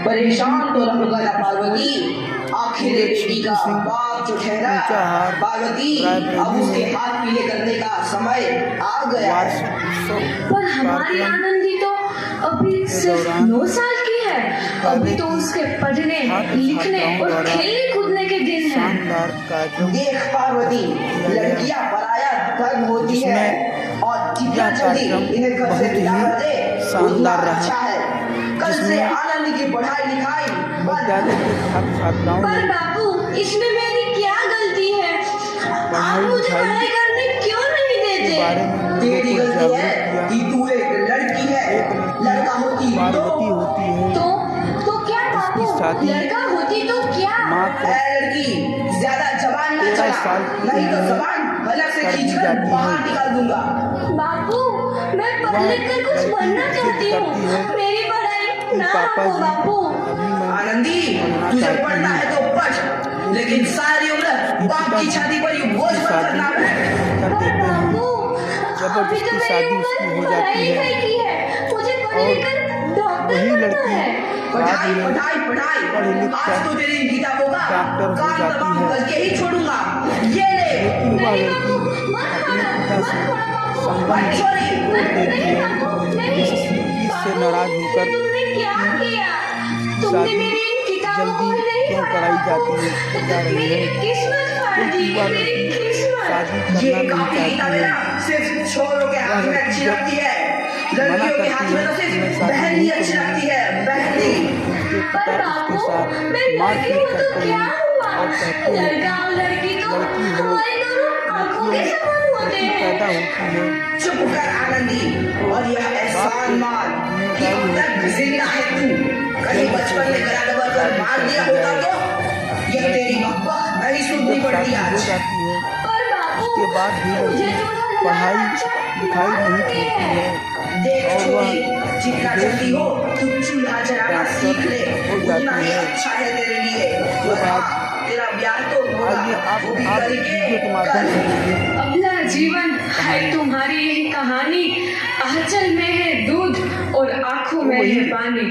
परेशान तो रह गया पार्वती। आखिर बेटी का बाप जो ठहरा पार्वती, अब उसके हाथ पीले करने का समय आ गया है। पर हमारी आनंदी तो अभी सिर्फ 9 साल की है। अभी तो उसके पढ़ने लिखने और खेलने कूदने के दिन हैं। देख पार्वती, लड़कियां पराया धर्म होती है और जितना जल्दी इन्हें घर से विदा कर दे उतना अच्छा है। कल से आनंद की पढ़ाई लिखाई पर बाबू, इसमें मेरी क्या गलती है? आप मुझे पढ़ाई करने क्यों नहीं देते? तेरी गलती है कि तू एक लड़की है, लड़का होती तो क्या बाबू, लड़का होती तो क्या? लड़की ज्यादा जबान न चला, नहीं तो जबान अलग से खींचकर बाहर निकाल दूंगा। बाबू, मैं पढ़ लिख कर कुछ बनना चाहती हूँ। मेरी पढ़ाई ना हो बाबू। आनंदी, तुझे पढ़ना है तो पढ़, लेकिन सारी उम्र बाप की छाती पर यूं बोझ मत करना है। जबरदस्ती शादी उसकी हो जाती है। मुझे पढ़ लिख कर डॉक्टर बनना है। पढ़ाई पढ़ाई पढ़ाई, आज तो तेरी किताबों का कान तमाम करके ही छोड़ूंगा। ये ले। नहीं बाबू, मत इससे नाराज होकर तुमने क्या किया? तुमने मेरी इन किताबों को नहीं क्यों पढ़ाई जा रही है? किस्मत फाड़ दी, मेरी किस्मत। ये काफी किताबें ना सिर्फ छोरों के हाथ में अच्छी लगती है, लड़कियों के हाथ में तो सिर्फ बहन ही अच्छी लगती है, बहन ही। पर बाबू, मैं लड़की हूँ तो क्या हुआ? लड़का और लड़की तो हमारे दोनों आंखों के समान होते हैं। चुप कर आनंदी, और यह एहसान मान कि अब तक जिंदा है तू। कहीं बचपन में गला दबाकर मार दिया होता तो यह तेरी बकबक नहीं सुननी पड़ती आज। पर बाबू, मुझे तो पढ़ाई लिखाई नहीं होती है। देख छोरी, जितना जल्दी हो तू चूल्हा जलाना सीख ले, उतना ही अच्छा है तेरे लिए। तेरा ब्याह तो होगा, वो भी करके अपना जीवन है तुम्हारी यही कहानी। आंचल में है दूध और आंखों में है पानी।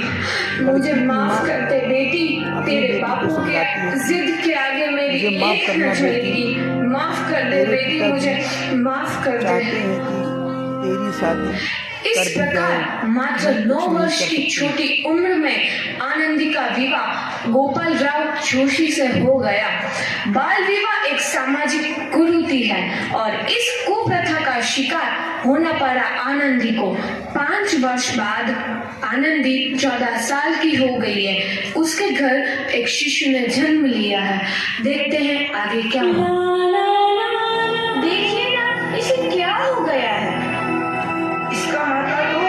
मुझे माफ कर दे बेटी, तेरे बापू के जिद के आगे मेरी एक न चलेगी। माफ कर दे बेटी, मुझे माफ कर दे। तेरी शादी इस प्रकार मात्र 9 वर्ष की छोटी उम्र में आनंदी का विवाह गोपाल राव जोशी से हो गया। बाल विवाह एक सामाजिक कुरीति है और इस कुप्रथा का शिकार होना पड़ा आनंदी को। 5 वर्ष बाद आनंदी 14 साल की हो गई है। उसके घर एक शिशु ने जन्म लिया है। देखते हैं आगे क्या हुआ। देखिए ना, इसे क्या हो गया है? इसका माथा तो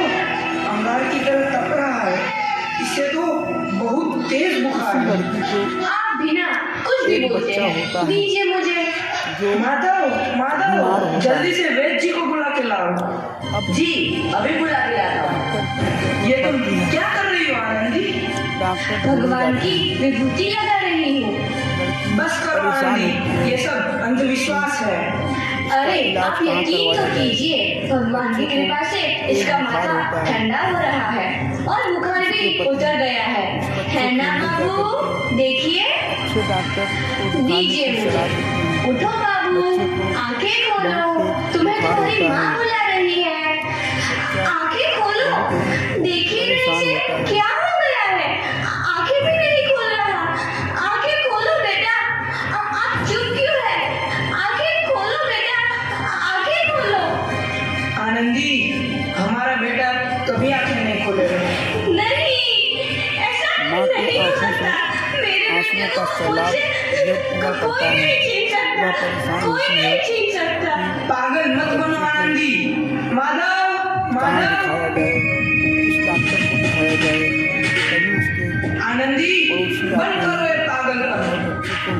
अंगार की तरह तप रहा है। इसे तो बहुत तेज बुखार है। आप बिना कुछ भी बोलते हैं, दीजिए मुझे। माधव, जल्दी से वैद्य जी को बुला के लाओ। अब जी अभी बुला के लाता हूँ। ये तुम क्या कर रही हो आनंदी? भगवान की विभूति लगा रही हूँ। बस करो आनंदी, ये सब अंधविश्वास है। अरे आप यकीन तो कीजिए, भगवान की कृपा से इसका माथा ठंडा हो रहा है और बुखार भी उतर गया है ना बाबू? देखिए, दीजिए मुझे। उठो बाबू, आंखें खोलो, तुम्हें तुम्हारी माँ बुला रही है। आंखें खोलो, देखिए इसे क्या हो गया है? आंखें भी नहीं खोल रहा। आंखें खोलो बेटा, आप चुप क्यों है? आंखें खोलो बेटा, आंखें खोलो। आनंदी, हमारा बेटा कभी आंखें नहीं खोलेगा। नहीं, ऐसा नहीं हो सकता। मेरे बेटे को कोई नहीं छीन सकता, कोई नहीं छीन सकता। पागल मत बनो आनंदी। माधव, आनंदी, बंद करो ये पागलपन।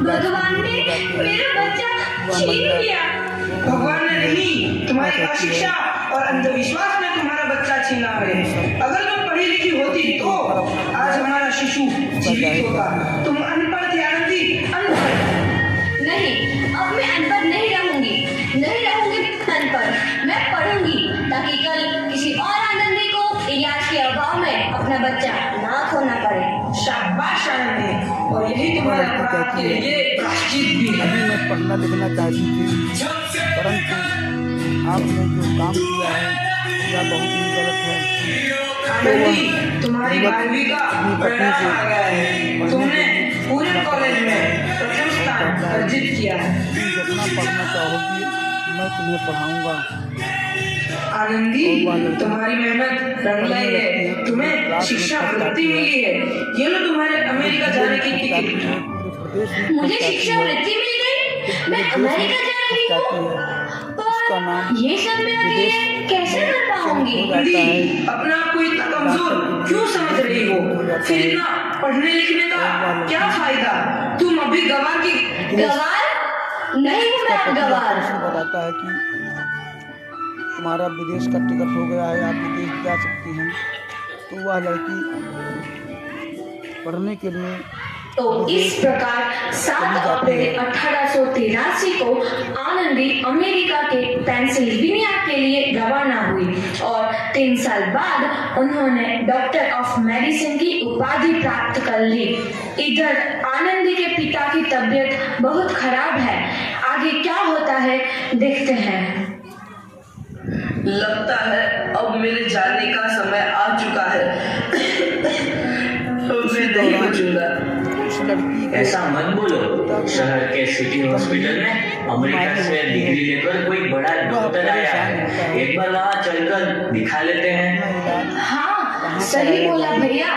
भगवान ने मेरा बच्चा छीन लिया। भगवान ने नहीं, तुम्हारी अशिक्षा और अंधविश्वास ने तुम्हारा बच्चा छीना है। अगर तुम पढ़ी लिखी होती तो आज हमारा शिशु जीवित होता। तुम अनपढ़ थी आनंदी, अनपढ़। नहीं, अब मैं अनपढ़ नहीं रहूंगी अनपढ़। मैं पढ़ूंगी ताकि कल किसी और आनंदी को इलाज के अभाव में अपना बच्चा ना खोना पड़े। यही तुम्हारे अपराध के लिए प्रायश्चित भी है। अभी मैं पढ़ना लिखना चाहती थी, परंतु आपने जो काम किया है यह बहुत ही गलत है। आनंदी, तुम्हारी 12वीं का परिणाम आ गया है। तुमने पूरे कॉलेज में प्रथम स्थान अर्जित किया है। तुम जितना पढ़ना चाहोगी मैं तुम्हें पढ़ाऊंगा। आनंदी, तुम्हारी मेहनत रंग लाई है। तुम्हें शिक्षा वृत्ति मिली है। ये लो तुम्हारे अमेरिका जाने की टिकट। मुझे शिक्षा वृत्ति मिल गई, मैं अमेरिका जा रही हूँ। उसका नाम पर ये सब मैं अकेले कैसे कर पाऊंगी? आनंदी, अपना आप को इतना कमजोर क्यों समझ रही हो? फिर इतना पढ़ने लिखने का क्या फायदा? तुम अभी गवार की गवार नहीं हूँ मैं गवार। बताता है कि तुम्हारा विदेश का टिकट हो गया है, आप विदेश जा सकती हैं। तो वह लड़की पढ़ने के लिए तो इस प्रकार 7 अप्रैल 1883 को आनंदी अमेरिका के पेंसिल्वेनिया के लिए रवाना हुई और 3 साल बाद उन्होंने डॉक्टर ऑफ मेडिसिन की उपाधि प्राप्त कर ली। इधर आनंदी के पिता की तबीयत बहुत खराब है। आगे क्या होता है देखते हैं। लगता है अब मेरे जाने का समय आ चुका है। मैं नहीं बचूंगा। उस लड़की को ऐसा मत बोलो। शहर के सिटी हॉस्पिटल में अमेरिका से डिग्री लेकर कोई बड़ा डॉक्टर आया है। एक बार वहाँ चलकर दिखा लेते हैं। हाँ सही बोला भैया,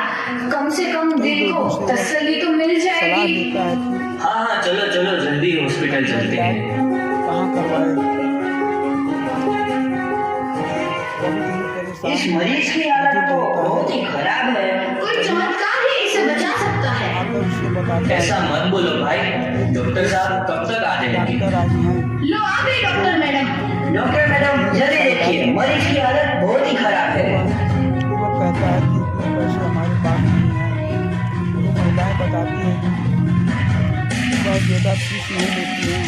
कम से कम देखो तसल्ली तो मिल सलाह जाएगी। देता है कि हाँ चलो चलो जल्दी हॉस्पिटल चलते हैं। कहाँ करवाए। इस मरीज की हालत तो बहुत ही खराब है। कोई चमत्कार ही इसे बचा सकता है। आकर उससे बताता है ऐसा मत बोलो भाई, डॉक्टर साहब कब तक आ जाएंगे? डॉक्टर आज हैं। लो आ गई डॉक्टर मैडम। डॉक्टर मैडम, जल्दी देखिए, मरीज की हालत बहुत ही खराब है। वो कहता है कि इतने पैसे हमारे पास नहीं है। वो महिलाएं बताती हैं कि वह ज़्यादा फीस नहीं लेती हैं।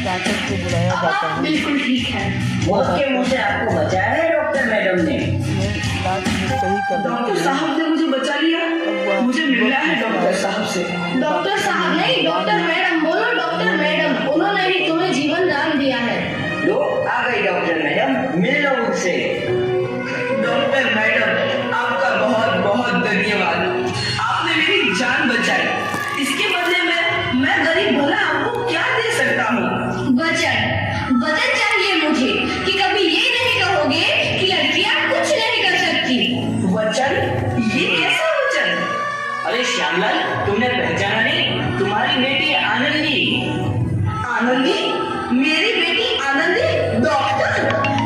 डॉक्टर को बुलाया जाता है। बिल्कुल ठीक है। मौत के मुंह से आपको बचाया है डॉक्टर मैडम ने। उन्हें इलाज में सही कर डॉक्टर देती हैं। साहब ने मुझे बचा लिया। मुझे मिलना है डॉक्टर साहब से। डॉक्टर साहब नहीं, डॉक्टर मैडम बोलो। डॉक्टर मैडम, उन्होंने ही तुम्हें जीवन दान दिया है। लो आ गई डॉक्टर मैडम, मिल लो उनसे। डॉक्टर मैडम, आपका बहुत बहुत धन्यवाद। आपने मेरी जान बचाई। इसके बदले में मैं गरीब भला आपको क्या दे सकता हूँ? वचन वचन चाहिए मुझे कि कभी ये नहीं कहोगे कि लड़कियां कुछ नहीं कर सकती। वचन? ये कैसा वचन? अरे श्यामलाल, तुमने पहचाना नहीं? तुम्हारी बेटी आनंदी। आनंदी? मेरी बेटी आनंदी डॉक्टर?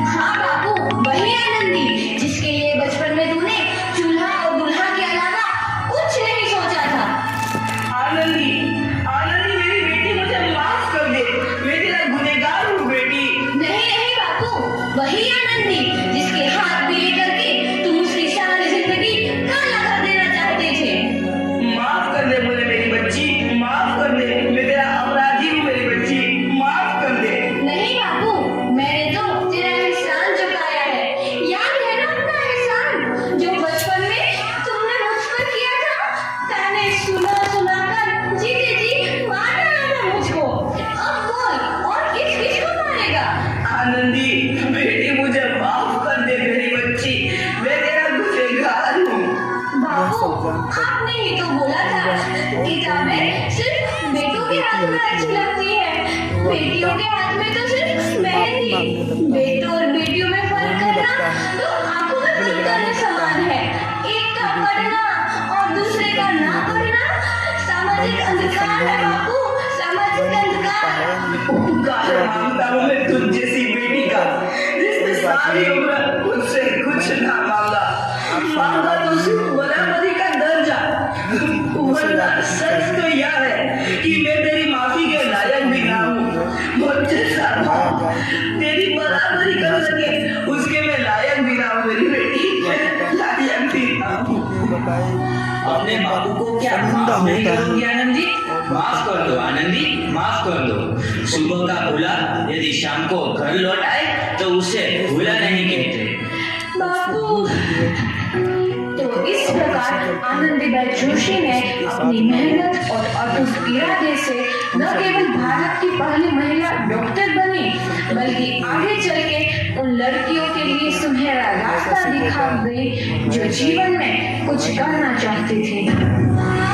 हाँ बाबू, वही आनंदी जिसके लिए बचपन में तूने चूल्हा और दूल्हा के अलावा कुछ नहीं सोचा था। आनंदी, आनंदी मेरी बेटी, मुझे माफ कर दे। मैं तेरा गुनहगार हूँ बेटी। नहीं नहीं बाबू, वही आनंदी जिसके हाथ पीले करके तुम उसकी सारी जिंदगी काला कर देना चाहते थे। माफ कर दे मुझे मेरी बच्ची, माफ कर दे। मैं तेरा अपराधी हूँ मेरी बच्ची, माफ कर दे। नहीं बाबू, मैंने तो तेरा एहसान चुकाया है। याद है ना अपना एहसान जो बचपन में तुमने मुझ पर किया था? मैंने सुना सुना कर जीते जी मार डाला था मुझको। अब बोल, और किस किस को मारेगा? आनंदी बेटी, मुझे माफ कर दे मेरी बच्ची। मैं तेरा गुनहगार हूँ। बाबू, आपने ही तो बोला था किताबें सिर्फ बेटों के हाथ में अच्छी लगती है, बेटियों के हाथ में तो सिर्फ मेहंदी। बेटों और बेटियों में फर्क करना तो आंखों में फर्क करने समान है। एक का पढ़ना और दूसरे का ना पढ़ना सामाजिक अंधकार है बाबू, सामाजिक अंधकार। उपकार मांगता हूँ मैं तुझ जैसी बेटी का, जिसने सारी उम्र मुझसे कुछ ना मांगा। मांगा तो सिर्फ बराबरी का दर्जा। वरना सच तो यह है कि मैं तेरी माफी के लायक भी ना हूँ। मुझे सारा तेरी बराबरी कर सके उसके मैं लायक भी ना हूँ मेरी बेटी, लायक भी ना हूँ। बताए अपने बाबू को क्या माफ नहीं करोगी आनंदी? माफ कर दो आनंदी, माफ कर दो। सुबह का भूला यदि शाम को घर लौट आए तो उसे भूला नहीं कहते। बाबू, तो इस प्रकार आनंदीबाई जोशी ने अपनी मेहनत और अटूट इरादे से न केवल भारत की पहली महिला डॉक्टर बनी, बल्कि आगे चल के उन लड़कियों के लिए सुनहरा रास्ता दिखा गई जो जीवन में कुछ करना चाहती थी।